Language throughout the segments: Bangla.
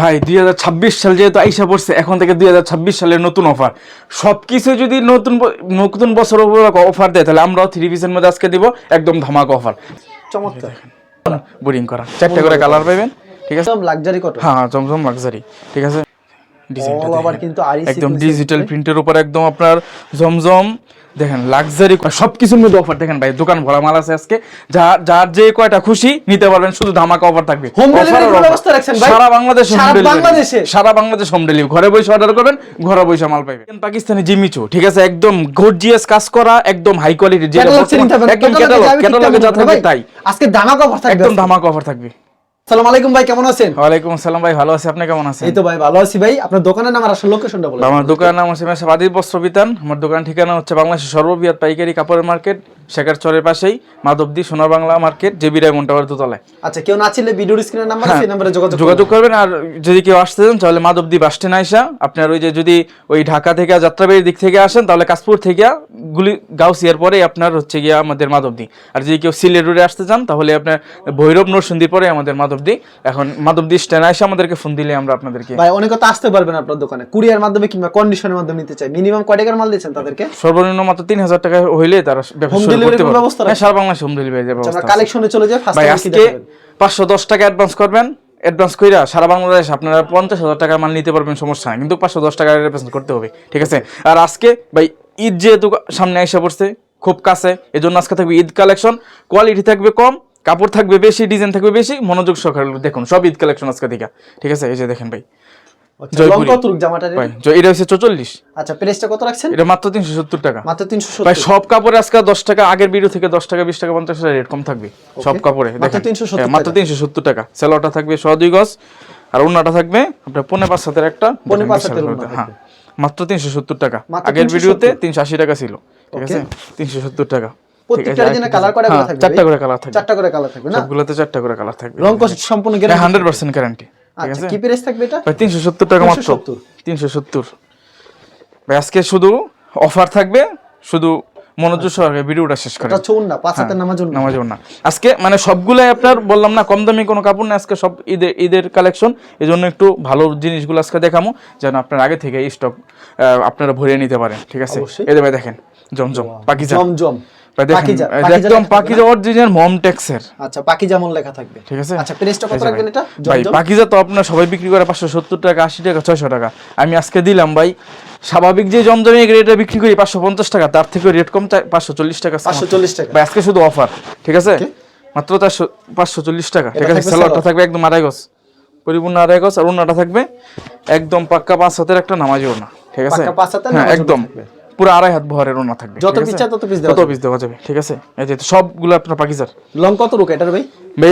ভাই 2026 সাল যেহেতু আইসা পড়ছে, এখন থেকে 2026 সালের নতুন অফার। সবকিছু যদি নতুন বছর অফার দেয়, তাহলে আমরাও 3 পিসের মধ্যে আজকে দিব একদম ধামাকা অফার। চমৎকার বোরিং করা 4টা করে কালার পাবেন, ঠিক আছে। একদম লাক্সারি কটন। হ্যাঁ, জমজম লাক্সারি, ঠিক আছে। ডিজাইনটা অল ওভার কিন্তু আরি একদম ডিজিটাল প্রিন্টের উপর একদম আপনার জমজম দেখেন লাক্সারি সবকিছুর মধ্যে অফার। দেখেন ভাই দোকান ভরা মাল আছে আজকে, যার যে কয়টা খুশি নিতে পারবেন, শুধু ধামাকা অফার থাকবে। হোম ডেলিভারির ব্যবস্থা রাখছেন ভাই সারা বাংলাদেশে, সারা বাংলাদেশে হোম ডেলিভারি। ঘরে বসে অর্ডার করবেন, ঘরে বসে মাল পাবেন। পাকিস্তানি জিমিচু, ঠিক আছে, একদম গর্জিয়াস কাজ করা, একদম হাই কোয়ালিটি, যেটা একদম ক্যাটালগে যা থাকবে তাই। আজকে ধামাকা অফার থাকবে, একদম ধামাকা অফার থাকবে। আসসালামু আলাইকুম ভাই, কেমন আছেন? ওয়ালাইকুম আসসালাম ভাই, ভালো আছি, আপনি কেমন আছেন? এই তো ভাই ভালো আছি ভাই। আপনার দোকানের নাম আর আসল লোকেশনটা বলুন। আমার দোকানের নাম হচ্ছে মেসাব আদিব বস্ত্র বিতান। আমার দোকান ঠিকানা হচ্ছে বাংলাদেশের সর্ববৃহৎ পাইকারি কাপড়ের মার্কেট শেখার চরের পাশেই মাধবদী সোনার Bangla market, JB diamond tower দোতলায়। আচ্ছা, কেউ না চিনলে ভিডিওর স্ক্রিনের নাম্বার আছে, এই নম্বরে যোগাযোগ করবেন। আর যদি কেউ আসতে চান তাহলে মাধবদী বাস স্ট্যান্ড আইসা আপনার ওই যে যদি ওই ঢাকা থেকে যাত্রাবাড়ির দিক থেকে আসেন, তাহলে কাশপুর থেকে গাউসিয়ার পরে আপনার হচ্ছে গিয়া আমাদের মাধবদী। আর যদি কেউ সিলেট রোডে আসতে চান তাহলে আপনার ভৈরব নরসিংদীর পরে আমাদের মাধবদী। এখন মাধবদী স্ট্যান্ড আইসা আমাদেরকে ফোন দিলে আমরা আপনাদেরকে। ভাই অনেকে তো আসতে পারবেন আপনার দোকানে কুরিয়ার মাধ্যমে কিংবা কন্ডিশনের মাধ্যমে নিতে চাই, মিনিমাম কয় টাকার মাল দিচ্ছেন তাদেরকে? সর্বনিম্ন মাত্র 3000 টাকা হইলে তারা ব্যবসা করতে পারবে। হ্যাঁ, সারা বাংলাদেশে হোম ডেলিভারি ব্যবস্থা। আমরা কালেকশনে চলে যাই। ফার্স্ট ভাই আজকে 510 টাকা অ্যাডভান্স করবেন। অ্যাডভান্স কইরা সারা বাংলাদেশ আপনারা 50,000 টাকার মাল নিতে পারবেন, সমস্যা নাই। কিন্তু 510 টাকা অ্যাডভান্স করতে হবে, ঠিক আছে। আর আজকে ভাই ঈদ যেহেতু সামনে এসে পড়ছে খুব কাছে, এজন্য আজকে থাকবে ঈদ কালেকশন। কোয়ালিটি থাকবে কম, কাপড় থাকবে বেশি, ডিজাইন থাকবে বেশি। মনোযোগ সহকারে দেখুন সব ঈদ কালেকশন আজকে থেকে, ঠিক আছে। এই যে দেখেন ভাই, এটা হচ্ছে 44। আচ্ছা, প্রাইসটা কত রাখছেন? এটা মাত্র 370 টাকা। মাত্র 370 ভাই সব কাপড়ে আজকে 10 টাকা, আগের ভিডিও থেকে 10 টাকা 20 টাকা 50 টাকা রেট কম থাকবে সব কাপড়ে। দেখেন মাত্র 370 টাকা। সেলোটা থাকবে 102 গজ, আর ওন্নাটা থাকবে আপনার 5.5 হাতের একটা 5.5 হাতের। হ্যাঁ, মাত্র 370 টাকা। আগের ভিডিওতে 380 টাকা ছিল, ঠিক আছে। 370 টাকা। প্রত্যেকটা ডিজাইনে কালার কয়টা করে থাকবে? 4টা করে কালার থাকবে। 4টা করে কালার থাকবে না? সবগুলোতে 4টা করে কালার থাকবে। রং কোড সম্পূর্ণ গ্যারান্টি? 100% গ্যারান্টি। আচ্ছা, কি প্রাইস থাকবে এটা? ভাই 370 টাকা মাত্র। 370। ভাই আজকে শুধু অফার থাকবে, শুধু মনোযোগ সহকারে ভিডিওটা শেষ করেন। এটা চুন না, পাঁচ হাতের নামাজ না আজকে মানে সবগুলাই আপনার বললাম না কম দামি কোনো কাপড় না, আজকে সব ঈদের কালেকশন। এজন্য একটু ভালো জিনিসগুলো আজকে দেখামো, যেন আপনার আগে থেকে স্টক আপনারা ভরিয়ে নিতে পারেন, ঠিক আছে। এই যে ভাই দেখেন জমজম পাকিজা, জমজম একদম পাকিজা অরিজিনাল মমটেক্সের। আচ্ছা, পাকিজা মন লেখা থাকবে, ঠিক আছে। আচ্ছা, প্রাইসটা কত রাখবেন এটা? ভাই পাকিজা তো আপনারা সবাই বিক্রি করে 570 টাকা, 80 টাকা, 600 টাকা। আমি আজকে দিলাম ভাই স্বাভাবিক যে জমজমে রেটে বিক্রি করি 550 টাকা, তার থেকে রেট কম 540 টাকা। 540 টাকা ভাই আজকে শুধু অফার, ঠিক আছে। মাত্র 540 টাকা, ঠিক আছে। সালোয়ারটা থাকবে একদম আড়াই গজ, পরিপূর্ণ আড়াই গজ। আর ওন্নাটা থাকবে একদম পাক্কা 5 হাতের একটা নামাজি ওন্না, ঠিক আছে। পাক্কা 5 হাতের নামাজি, একদম পুরো আড়াই হাত বহরের ওন্না থাকবে। যত পিস চাই তত পিস দেওয়া যাবে, ঠিক আছে। এই যে সবগুলো আপনার পাকিজার। লং কত রুক এটার ভাই?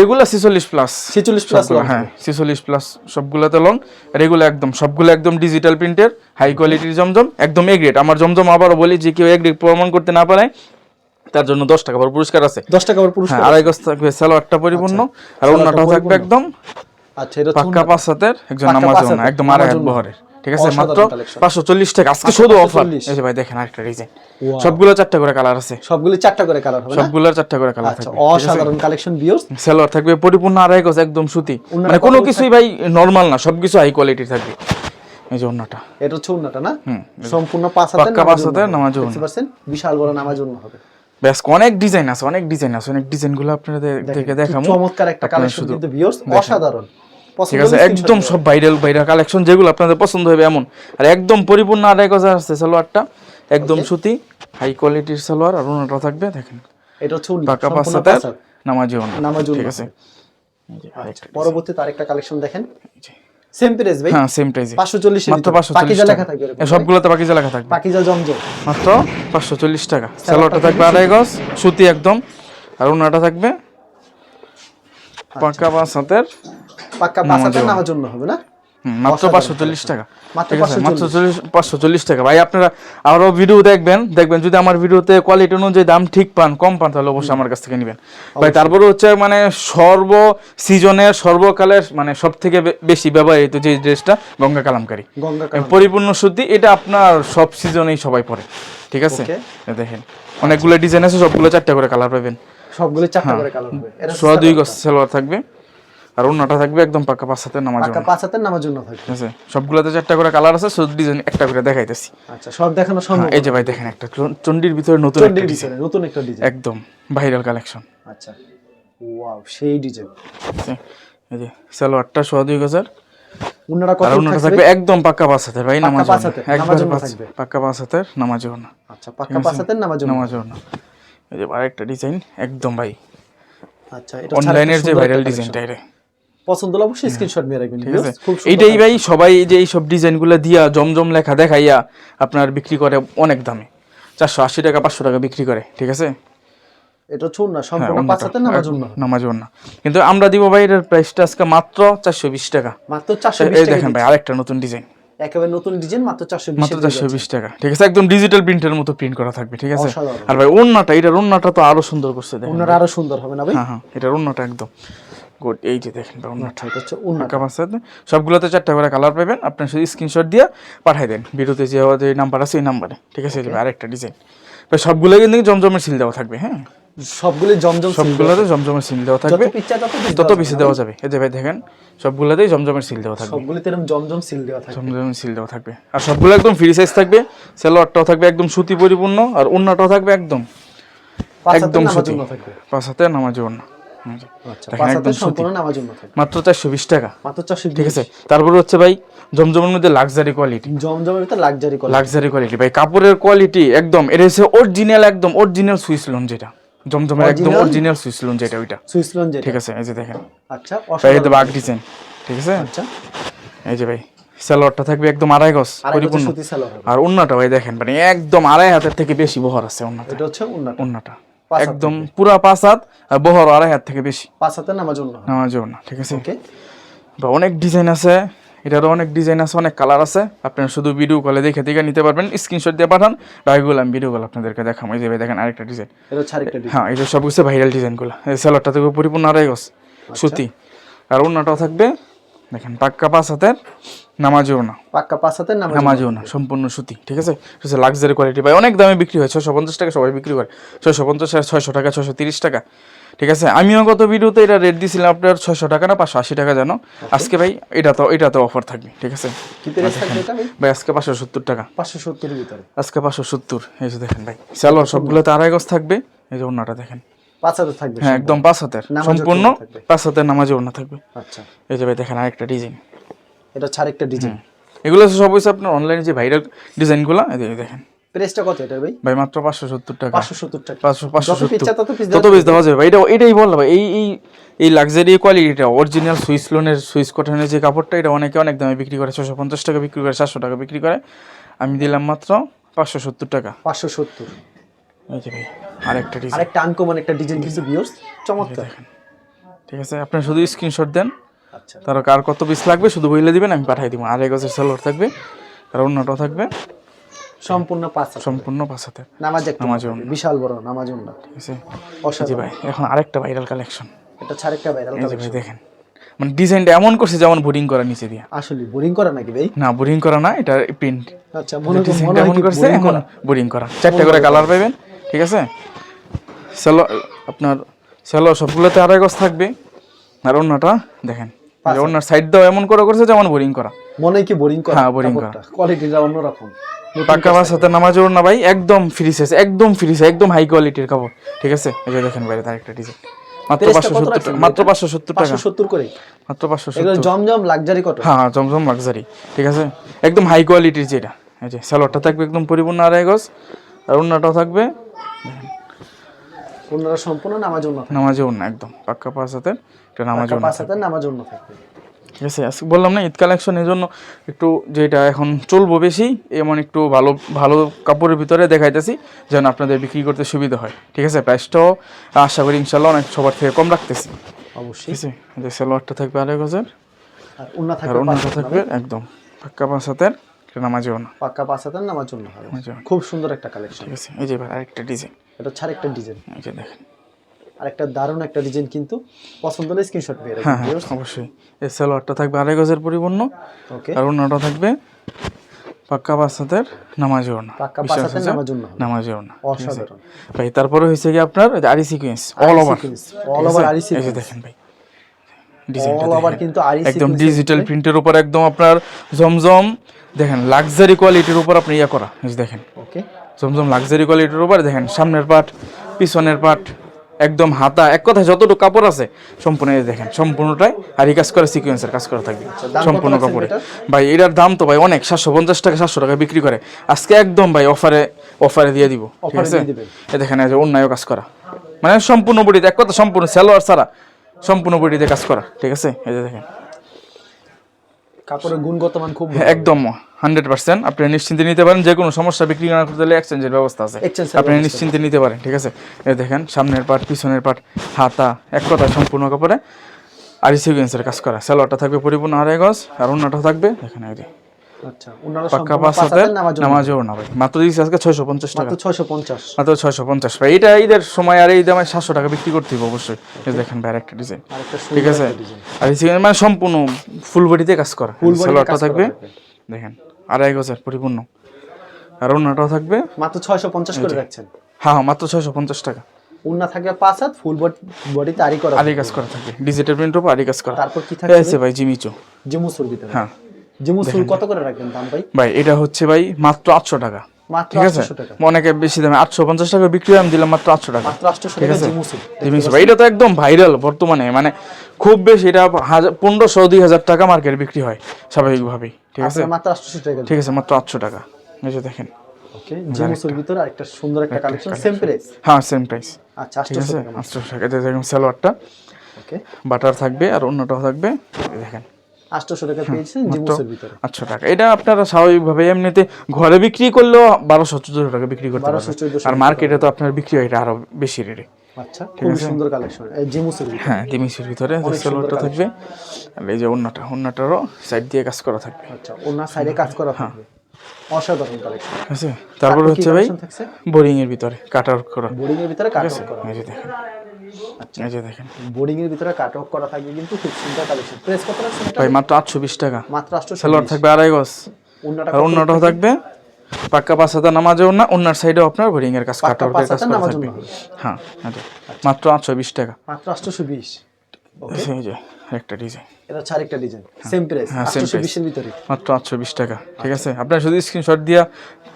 এগুলো 46 প্লাস। 46 প্লাস লং, হ্যাঁ 46 প্লাস সবগুলোতে লং। আর এগুলো একদম সবগুলো একদম ডিজিটাল প্রিন্টের হাই কোয়ালিটির জমজম, একদম এ গ্রেড। আমার জমজম আবারও বলি, যে কেউ এ গ্রেড প্রমাণ করতে না পারে তার জন্য 10 টাকা করে পুরস্কার আছে। 10 টাকা করে পুরস্কার। আড়াই গজ থাকবে, সালোয়ারটা পরিপূর্ণ, আর ওন্নাটাও থাকবে একদম আচ্ছা, এটা পাক্কা 5 হাতের একজন নামাজ ওন্না, একদম আড়াই হাত বহরের, ঠিক আছে। মাত্র 540 টাকা আজকে শুধু অফার। এই যে ভাই দেখেন আরেকটা ডিজাইন, সবগুলো 4টা করে কালার আছে। সবগুলো 4টা করে কালার হবে না? সবগুলোর 4টা করে কালার থাকবে। অসাধারণ কালেকশন ভিউয়ার্স। সালোয়ার থাকবে পরিপূর্ণ আড়াই গজ, একদম সুতি, মানে কোনো কিছুই ভাই নরমাল না, সবকিছু হাই কোয়ালিটির থাকবে। এই যে ওন্নাটা, এটা হচ্ছে ওন্নাটা না? সম্পূর্ণ 5 হাতের পাক্কা 5 হাতের নামাজ ওন্না, 60% বিশাল বড় নামাজ ওন্না হবে। বেশ অনেক ডিজাইন আছে, অনেক ডিজাইনগুলো আপনাদের থেকে দেখাবো। চমৎকার একটা কালেকশন কিন্তু ভিউয়ার্স, অসাধারণ, ঠিক আছে। একদম সব ভাইরাল কালেকশন, যেগুলো আপনাদের পছন্দ হবে এমন। আর একদম পরিপূর্ণ আড়াই গজ আছে সালোয়ারটা, একদম সুতি হাই কোয়ালিটির সালোয়ার। আর ওন্নাটা থাকবে দেখেন এটা হচ্ছে পাক্কা 5 হাতের নামাজি ওন্না, ঠিক আছে। পরবর্তীতে আরেকটা কালেকশন দেখেন, সেম প্রাইস ভাই? হ্যাঁ সেম প্রাইস, 540 এর মাত্র 540 পাকিজা লেখা থাকবে। সবগুলোতে পাকিজা লেখা থাকবে, পাকিজা জমজম, মাত্র 540 টাকা। সালোয়ারটা থাকবে আড়াই গজ সুতি একদম, আর ওন্নাটা থাকবে পাক্কা 5 হাতের পাক্কা 5 হাতের নামাজ জন্য হবে না? মাত্র 540 টাকা, মাত্র 540 টাকা। ভাই আপনারা আরো ভিডিও দেখবেন, যদি আমার ভিডিওতে কোয়ালিটি অনুযায়ী দাম ঠিক পান, কম পান, তাহলে অবশ্যই আমার কাছ থেকে নেবেন ভাই। তারপরে হচ্ছে মানে সর্ব সিজনের সর্বকালের মানে সব থেকে বেশি ব্যবহৃত যে ড্রেসটা গঙ্গা কালামকারী, পরিপূর্ণ সুতি। এটা আপনার সব সিজনেই সবাই পরে, ঠিক আছে। দেখেন অনেকগুলো ডিজাইন আছে, সবগুলো 4টা করে কালার পাবেন। সবগুলো 4টা করে কালার হবে। এটা 102 গজ সালোয়ার থাকবে, আর ওন্নাটা থাকবে একদম পাক্কা 5 হাতের নামাজ পাক্কা 5 হাতের নামার জন্য থাকবে। ঠিক আছে, সবগুলোতে 4টা করে কালার আছে, শুধু ডিজাইন একটা করে দেখাইতেছি। আচ্ছা, সব দেখানো সম্ভব? এই যে ভাই দেখেন, একটা চন্ডির ভিতরে নতুন একটা চন্ডির ডিজাইন, ভিতরে নতুন একটা ডিজাইন, একদম ভাইরাল কালেকশন। আচ্ছা, ওয়াও, সেই ডিজাইন। এই যে সালোয়ারটা 2.5 ওন্নাটা কত আর ওন্নাটা থাকবে একদম পাক্কা 5 হাতের ভাই, পাক্কা নামাজ 5 হাতের নামাজ জন্য থাকবে। পাক্কা 5 হাতের নামাজ ওন্না। আচ্ছা, পাক্কা 5 হাতের নামাজ জন্য। নামাজ ওন্না। এই যে আরেকটা ডিজাইন একদম ভাই আচ্ছা, এটা অনলাইনের যে ভাইরাল ডিজাইনটা, এটা পছন্দ হলে অবশ্যই স্ক্রিনশট নিয়ে রাখবেন। ঠিক আছে, খুব সুন্দর। এইটাই ভাই সবাই এই যে এইসব ডিজাইনগুলো দিয়া জমজম লেখা দেখাইয়া আপনার বিক্রি করে অনেক দামে, 480 টাকা 500 টাকা বিক্রি করে। ঠিক আছে, এটা ছোট না, সম্পূর্ণ 5 হাতের নামাজ জন্য। নামাজ ওন্না। কিন্তু আমরা দিব ভাই এর প্রাইসটা আজকে মাত্র 420 টাকা। মাত্র 420 এই টাকা। দেখেন ভাই আরেকটা নতুন ডিজাইন, একেবারে নতুন ডিজাইন, মাত্র 420 মাত্র 420 টাকা। ঠিক আছে, একদম ডিজিটাল প্রিন্টের মতো প্রিন্ট করা থাকবে। ঠিক আছে, অসাধারণ। আর ভাই ওন্নাটা, এটার ওন্নাটা তো আরো সুন্দর করছে দেখেন। ওন্নাটা আরো সুন্দর হবে না ভাই? হ্যাঁ, এটার ওন্নাটা একদম গুড। এই যে দেখেন ভাই ওন্নাটা, এটা হচ্ছে ওন্না। পাক্কা 5 হাত, সবগুলোতে 4টা করে কালার পাবেন। আপনি শুধু স্ক্রিনশট দিয়ে পাঠাই দেন ভিডিওতে যে নাম্বার আছে এই নাম্বারে। ঠিক আছে, এই যে আরেকটা ডিজাইন ভাই, সবগুলো কিন্তু জমজমের সিল দেওয়া থাকবে। হ্যাঁ, সবগুলো জমজম, সবগুলোতে জমজমের সিল দেওয়া থাকবে, যত পিচ্চা তত বেশি দেওয়া যাবে। এই যে ভাই দেখেন, সবগুলোতেই জমজমের সিল দেওয়া থাকবে, সবগুলোতে এরকম জমজম সিল দেওয়া থাকবে। জমজমের সিল দেওয়া থাকবে। আর সবগুলো একদম ফ্রি সাইজ থাকবে। সালোয়ারটাও থাকবে একদম সুতি পরিপূর্ণ, আর ওন্নাটাও থাকবে একদম 5 হাতের একদম নামাজ সুতি, জন্য থাকবে। 5 হাতের নামাজ ওন্না। আচ্ছা, দেখেন 5 একদম হাতের সুতি, সম্পূর্ণ নামাজ জন্য থাকবে। মাত্র 420 টাকা। মাত্র 420। ঠিক আছে, তারপরে হচ্ছে ভাই জমজমের মধ্যে লাক্সারি কোয়ালিটি, জমজমের ভিতরে লাক্সারি কোয়ালিটি। লাক্সারি কোয়ালিটি ভাই, কাপড়ের কোয়ালিটি একদম, এটা হচ্ছে অরিজিনাল, একদম অরিজিনাল সুইস লোন, যেটা জমজমের একদম অরিজিনাল সুইস লোন যেটা, ওইটা। সুইস লোন যেটা। ঠিক আছে, এই যে দেখেন আচ্ছা, ভাই, এই তো বাগ ডিজাইন। ঠিক আছে, আচ্ছা, এই যে ভাই সালোয়ারটা থাকবে একদম 2.5 গজ পরিপূর্ণ, সুতি সালোয়ার হবে। আর ওন্নাটা ভাই দেখেন মানে একদম 2.5 হাতের থেকে বেশি বহর আছে ওন্নাটা। এটা হচ্ছে ওন্নাটা। ওন্নাটা 5 হাত একদম পুরা 5 হাত, আর বহর 2.5 হাত থেকে বেশি 5 হাতের নামাজ জন্য। নামাজ ওন্না। ঠিক আছে, ওকে, বা অনেক ডিজাইন আছে, এটারও অনেক ডিজাইন আছে, অনেক কালার আছে। আপনারা শুধু ভিডিও কলে দেখে নিতে পারবেন, স্ক্রিনশট দিয়ে পাঠান, বাইকগুলো আমি ভিডিও কল আপনাদেরকে দেখাবো। এই যে ভাই দেখেন আরেকটা ডিজাইন, এটা হচ্ছে আরেকটা ডিজাইন। হ্যাঁ, এটা সব কিছু ভাইরাল ডিজাইনগুলো। এই সালোয়ারটা থাকবে পরিপূর্ণ 2.5 গজ সুতি, আর ওন্নাটাও থাকবে দেখেন পাক্কা 5 হাতের নামাজি ওন্না, পাক্কা 5 হাতের নামাজি ওন্না, সম্পূর্ণ সুতি। ঠিক আছে, এটা লাক্সারি কোয়ালিটি ভাই, অনেক দামে বিক্রি হয়, 650 টাকা সবাই বিক্রি করে, 650 টাকা, 600 টাকা, 630 টাকা। ঠিক আছে, আমিও গত ভিডিওতে এটা রেট দিয়েছিলাম আপনার 600 টাকা না 580 টাকা জানো। আজকে ভাই এটাতে অফার থাকবে। ঠিক আছে, কি প্রাইস থাকবে এটা ভাই? ভাই আজকে 570 টাকা, 570 এর ভিতরে আজকে 570। এই যে দেখেন ভাই সালোয়ার সবগুলোতে 2.5 গজ থাকবে। এই যে ওন্নাটা দেখেন, 5 হাতের থাকবে। হ্যাঁ একদম 5 হাতের সম্পূর্ণ 5 হাতের নামাজি ওন্না থাকবে। আচ্ছা, এই যে ভাই দেখেন আরেকটা ডিজাইন, এটা হচ্ছে আরেকটা ডিজাইন। এগুলো সব হচ্ছে আপনার অনলাইনে যে ভাইরাল ডিজাইনগুলো। এই যে দেখেন প্রাইসটা কত এটা ভাই? ভাই মাত্র 570 টাকা। 570 টাকা। 570 তত পিস তত বেশ দেওয়া যাবে ভাই। এটাই বললাম ভাই, এই লাক্সারি কোয়ালিটিটা অরিজিনাল সুইস লোনের সুইস কটনের যে কাপড়টা, এটা অনেকে অনেক দামে বিক্রি করে, 650 টাকা বিক্রি করে, 700 টাকা বিক্রি করে, আমি দিলাম মাত্র 570 টাকা। 570। এই যে ভাই আরেকটা ডিজাইন, আরেকটা আনকমন একটা ডিজাইন কিছু ভিউয়ার্স, চমৎকার। ঠিক আছে, আপনি শুধু স্ক্রিনশট দেন, আচ্ছা, তার কার কত পিস লাগবে শুধু বলে দিবেন, আমি পাঠিয়ে দিব। 2.5 গজের সালোয়ার থাকবে, আর ওন্নাটাও থাকবে সম্পূর্ণ 5 হাত। সম্পূর্ণ 5 হাতের নামাজ একটা নামাজ থাকবে, বিশাল বড় নামাজ ওন্না। ঠিক আছে, জি অসাধারণ। ভাই এখন আরেকটা ভাইরাল কালেকশন, এটা হচ্ছে আরেকটা ভাইরাল এই যে ভাই কালেকশন। দেখেন মানে ডিজাইনটা এমন করছে যেমন বোরিং করা নিচে দিয়া। আসলে বোরিং করা নাকি ভাই? না, বোরিং করা না, এটা প্রিন্ট। আচ্ছা, মনে ডিজাইনটা এমন হয় করছে এখন বোরিং করা। 4টা করে কালার পাবেন। ঠিক আছে, আপনার সবগুলোতে 2.5 গজ থাকবে, আর ওন্নাটা দেখেন ওন্নার সাইড দাও এমন করে করছে যেমন বোরিং করা। মনে কি বোরিং করা? হ্যাঁ, বোরিং করা। কোয়ালিটিটা অন্যরকম। পাক্কা 5 হাতের নামাজি ওন্না ভাই, একদম ফ্রি সাইজ, একদম ফ্রি সাইজ, একদম হাই কোয়ালিটির কাপড়। ঠিক আছে, এই যে দেখেন বাইরে আরেকটা ডিজাইন, মাত্র 570 টাকা, মাত্র 570 টাকা, 570 করে, মাত্র 570। এগুলো জমজম লাক্সারি কটন। হ্যাঁ, জমজম লাক্সারি। ঠিক আছে, একদম হাই কোয়ালিটির যেটা। এই যে সালোয়ারটা থাকবে একদম পরিপূর্ণ 2.5 গজ, আর ওন্নাটাও থাকবে ওন্নাটা সম্পূর্ণ নামাজ ওন্না থাকবে। নামাজি ওন্না, একদম পাক্কা 5 হাতের, এটা নামাজি ওন্না। 5 হাতের নামাজ ওন্না থাকবে। ঠিক আছে, আজকে বললাম না ঈদ কালেকশন, এই জন্য একটু যেটা এখন চলবো বেশি, এমন একটু ভালো ভালো কাপড়ের ভিতরে দেখাইতেছি যেন আপনাদের বিক্রি করতে সুবিধা হয়। ঠিক আছে, প্রাইসটাও আশা করি ইনশাল্লাহ অনেক সবার থেকে কম রাখতেছি। অবশ্যই। ঠিক আছে, যে সালোয়ারটা থাকবে 2.5 গজের, আর ওন্না আর থাকবে ওন্নাটা থাকবে একদম পাক্কা 5 হাতের, এটা নামাজি ওন্না। পাক্কা 5 হাতের নামাজ ওন্না হবে। নামাজি ওন্না। খুব সুন্দর একটা কালেকশন। ঠিক আছে, এই যে এবার আরেকটা ডিজাইন, এটা হচ্ছে আরেকটা ডিজাইন। এই যে দেখেন, আরেকটা দারুণ একটা ডিজাইন, কিন্তু পছন্দ হলে স্ক্রিনশট পেয়ে হ্যাঁ রাখবেন। হ্যাঁ অবশ্যই। এই সালোয়ারটা থাকবে 2.5 গজের পরিপূর্ণ, ওকে, আর ওন্নাটা থাকবে পাক্কা 5 হাতের নামাজি ওন্না, পাক্কা 5 হাতের নামাজ ওন্না হবে। নামাজি ওন্না। অসাধারণ ভাই তারপরে হয়েছে কি আপনার আরি sequence all over, all over আরি এই যে সিকোয়েন্স। দেখেন ভাই ডিজাইনটা All over দেখেন। কিন্তু আরি একদম sequence ডিজিটাল এর প্রিন্টের উপর একদম আপনার জমজম দেখেন লাক্সারি কোয়ালিটির উপর আপনি ইয়া করা এই যে দেখেন ওকে জমজম লাক্সারি কোয়ালিটির উপর দেখেন সামনের পাট পিছনের পাট একদম হাতা এক কথায় যতটুকু কাপড় আছে সম্পূর্ণ এই দেখেন সম্পূর্ণটাই আর এই কাজ করা সিকোয়েন্সের কাজ করা থাকবে দাম কত সম্পূর্ণ রাখছেন কাপড়ে এটার? ভাই এটার দাম তো ভাই অনেক 750 টাকা 700 টাকা বিক্রি করে আজকে একদম ভাই অফারে দিয়ে দিব ঠিক Offer এ আছে দিয়ে দিবেন। এই দেখেন এই যে অন্যায় কাজ করা মানে সম্পূর্ণ বডিতে এক কথা সম্পূর্ণ সালোয়ার ছাড়া সম্পূর্ণ বডিতে কাজ করা ঠিক আছে এই যে দেখেন কাপড়ের গুণগত মান খুব ভালো। একদম 100% আপনি নিশ্চিন্তে নিতে পারেন যে কোনো সমস্যা বিক্রি না করতে হলে এক্সচেঞ্জের ব্যবস্থা আছে Exchange এর আপনি ব্যবস্থা নিশ্চিন্তে নিতে পারেন ঠিক আছে এই দেখেন সামনের পাট পিছনের পাট হাতা এক কথা সম্পূর্ণ কাপড়ে আর সিকোয়েন্সের কাজ করা সালোয়ারটা থাকবে পরিপূর্ণ আড়াই গজ আর অন্যটা থাকবে দেখেন এই যে আচ্ছা ওনারা পাক্কা সম্পূর্ণ পাঁচ পাঁচ হাতের হাতের নামাজও নামাজও না ভাই মাত্র দিয়েছি আজকে 650 টাকা মাত্র 650 মাত্র 650 ভাই এটা ঈদের সময় আর এই দামে 700 টাকা বিক্রি করতে হবে অবশ্যই এই দেখেন ভাই একটা ডিজাইন আরেকটা ঠিক সুন্দর আছে একটা ডিজাইন আর এই সিকোয়েন্স মানে সম্পূর্ণ ফুল বডিতে কাজ করা Full body তে সালোয়ারটা কাজ করা থাকবে থাকবে। দেখেন আড়াই গজের পরিপূর্ণ আর অন্যটাও থাকবে মাত্র 650 করে রাখছেন হ্যাঁ মাত্র 650 টাকা ওন্না থাকবে 5 হাত ফুল বডিতে আরি করা আড়াই কাজ করা থাকবে ডিজিটাল প্রিন্ট উপর আড়াই কাজ করা তারপর কি থাকবে আছে ভাই জিমিচো জিমুসুর ভিতরে হ্যাঁ জিমুসুর কত করে রাখবেন দাম ভাই ভাই এটা হচ্ছে ভাই মাত্র 800 টাকা মাত্র ঠিক আছে 800 টাকা অনেকে বেশি দামে 850 টাকা বিক্রি আমি দিলাম মাত্র 800 টাকা মাত্র 800 টাকা জিমুসুর জিমিচো ভাই এটা তো একদম ভাইরাল বর্তমানে মানে খুব বেশি এটা 1500 2000 টাকা মার্কেট বিক্রি হয় স্বাভাবিকভাবেই ঠিক আছে আপনারা মাত্র 800 টাকা ঠিক আছে মাত্র 800 টাকা এই যে দেখেন ওকে জিমুসুর ভিতরে আরেকটা সুন্দর একটা কালেকশন সেম প্রাইস হ্যাঁ সেম প্রাইস আচ্ছা ঠিক 800 আছে টাকা 800 টাকা দিয়ে দেখুন সালোয়ারটা ওকে বাটার থাকবে আর অন্যটাও থাকবে এই দেখেন 800 টাকা পেয়েছেন জিমুসুর ভিতরে 800 টাকা এটা আপনারা স্বাভাবিকভাবে এমনিতে ঘরে বিক্রি করলেও 1200 টাকা বিক্রি করতে পারবেন 1200 আর মার্কেটে তো আপনার বিক্রি হয় এটা আরো বেশি রেটে আচ্ছা খুব সুন্দর কালেকশন এই জিমুসুর ভিতরে হ্যাঁ দিমিসের ভিতরে সালোয়ারটা থাকবে আর এই যে অন্যটারও সাইড দিয়ে কাজ করা থাকবে আচ্ছা ওনার সাইডে কাজ করা থাকবে অসাধারণ কালেকশন ঠিক আছে তারপর হচ্ছে ভাই থাকছে বোরিং এর ভিতরে কাট আউট করা বোর্ডিং এর ভিতরে কাট আউট করা এই যে দেখেন এই যে দেখেন বোর্ডিং এর ভিতরে কাট আউট করা থাকবে কিন্তু খুব সুন্দর কালেকশন প্রেস কত রাখছেন এটা ভাই মাত্র 820 টাকা মাত্র 800 সালোয়ার থাকবে আড়াই গজ ওনাটা আর অন্যটাও থাকবে পাক্কা 5000 নামাজেও না অন্যার সাইডেও আপনার বোরিং এর কাজ কাট পাক্কা আউটের কাজ 5000 করা নামাজও থাকবে না হবে। হ্যাঁ এটা মাত্র 820 টাকা মাত্র 820 ওকে এই যে একটা ডিজাইন এটা হচ্ছে আরেকটা ডিজাইন সেম প্রাইস হ্যাঁ, same 820 এর ভিতরে মাত্র 820 টাকা ঠিক আছে আপনার শুধু স্ক্রিনশট দিয়া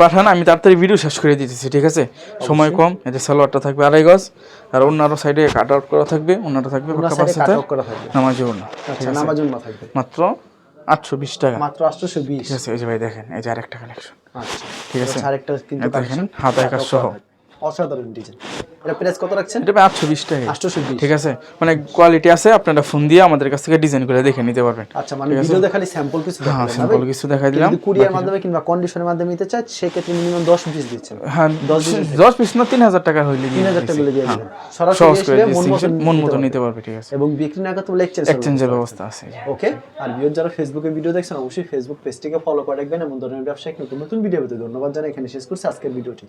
পাঠান আমি তাড়াতাড়ি ভিডিও শেষ করে দিতেছি ঠিক আছে সময় কম এতে সালোয়ারটা থাকবে আড়াই গজ আর অন্যান্য সাইডে কাট আউট করা থাকবে অন্যটা থাকবে ওনার পাক্কা সাইডে কাট 5000 আউট করা থাকবে নামাজেও না আচ্ছা নামাজুন না থাকবে মাত্র 820 টাকা মাত্র 820 ঠিক আছে এই যে ভাই দেখেন এই যে আরেকটা কালেকশন আচ্ছা ঠিক আছে আচ্ছা আরেকটা কিন্তু এই দেখেন কালেকশন হাতায় কাজ সহ অসাধারণ ডিজাইন এটা প্রাইস কত রাখছেন এটা ভাই 820 টাকা 820 ঠিক আছে মানে কোয়ালিটি আছে আপনারা ফোন দিয়ে আমাদের কাছ থেকে ডিজাইন করে দেখে নিতে পারবেন আচ্ছা মানে ভিডিওতে খালি স্যাম্পল কিছু হ্যাঁ দেখালেন না স্যাম্পল ভাই? কিছু দেখাই দিলাম যদি কুরিয়ার মাধ্যমে কিংবা কন্ডিশনের মাধ্যমে নিতে চায় সেক্ষেত্রে মিনিমাম 10 পিস দিচ্ছেন হ্যাঁ 10 পিস না 3000 টাকা হইলে 3000 টাকা দিয়ে দিবেন সরাসরি সহজ করে এসে মন মতো নিতে পারবে ঠিক আছে এবং বিক্রি না করতে বলে এক্সচেঞ্জের ব্যবস্থা আছে ওকে আর ভিউয়ার যারা ফেসবুকে ভিডিও দেখছেন অবশ্যই ফেসবুক পেজটিকে ফলো করে রাখবেন এবং ধরনের ব্যবসায়িক নতুন নতুন ভিডিও পেতে ধন্যবাদ জানাই এখানে শেষ করছি আজকের ভিডিওটি